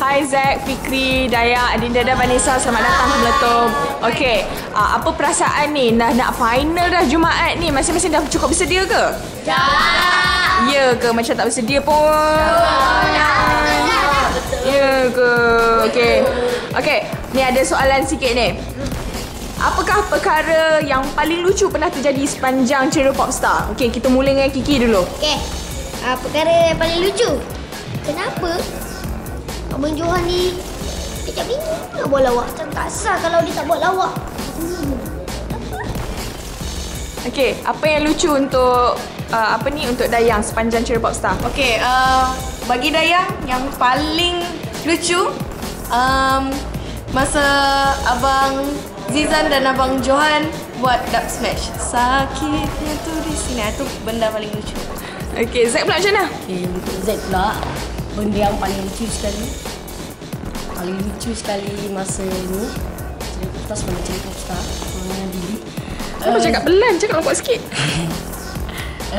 Hai Zack, Fikri, Daya, Adinda dan Vanessa. Selamat datang ke Meletup. Okey, apa perasaan ni? Nak final dah Jumaat ni. Masing-masing dah cukup bersedia ke? Dah. Ya ke? Macam tak bersedia pun. Ya ke? Okey. Okey, ni ada soalan sikit ni. Apakah perkara yang paling lucu pernah terjadi sepanjang cerita Popstar? Okey, kita mula dengan Kiki dulu. Okey. Perkara yang paling lucu. Kenapa Abang Johan ni kejap bingung nak buat lawak. Macam tak sah kalau dia tak buat lawak. Okey, apa yang lucu untuk untuk Dayang sepanjang cerita Popstar? Okey, bagi Dayang yang paling lucu masa Abang Zizan dan Abang Johan buat dub smash. Sakitnya tu di sini. Itu benda paling lucu. Okey, Zack pula macam mana? Okay, untuk Zack pula, benda yang paling lucu sekali. Paling lucu sekali masa ni cerita Popstar sepanjang cerita Popstar dengan Dili. Kenapa cakap pelan? Cakap lompat sikit.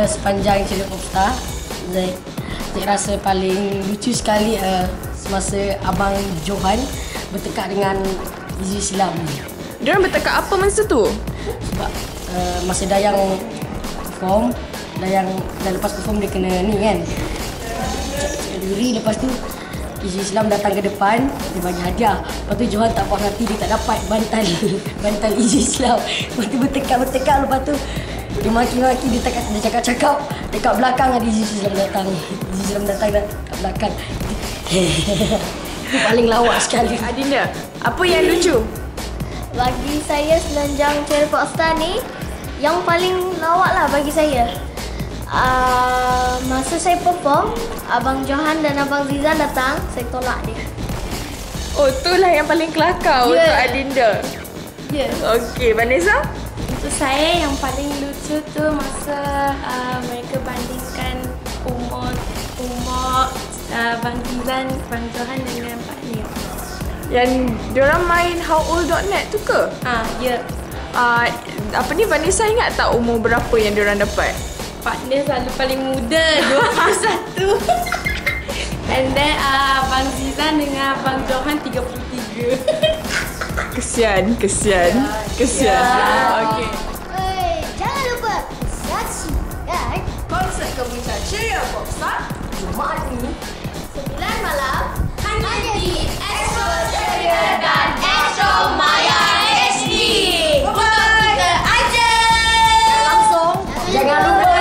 Sepanjang cerita Popstar, Zack rasa paling lucu sekali semasa Abang Johan bertekak dengan Izu Islam ni. Diorang bertekak apa masa tu? Sebab masa Dayang perform, Dayang dah lepas perform dia kena ni kan, cakap duri. Lepas tu Izu Islam datang ke depan, dia bagi hadiah. Lepas tu Johan tak puas hati, dia tak dapat bantal Izu Islam. Lepas tu bertekak. Lepas tu dia maki-maki, dia cakap dekat belakang ada Izu Islam datang. Izu Islam datang kat belakang. Itu paling lawak sekali. Adinda, apa yang lucu? Bagi saya sepanjang cerita Popstar ni, yang paling lawak lah bagi saya. Masa saya perform, Abang Johan dan Abang Zizan datang, saya tolak dia. Oh, itulah yang paling kelakar untuk Adinda. Ya. Okey, Vanessa? Untuk saya yang paling lucu tu masa mereka bandingkan umur Bang Zizan, Bang Johan dengan Pak Leo. Yang diorang main howold.net tu ke? Ya. Vanessa ingat tak umur berapa yang diorang dapat? Partner selalu paling muda, 21. And then Abang Zizan dengan Abang Johan 33. Kesian. Okey. Jangan lupa saksikan Konsert Kemuncan Ceria Popstar Jumaat ni 9 malam hanya di Astro Ceria dan Astro Maya HD. Bye-bye. Kita aja. Langsung. Jangan lupa undi.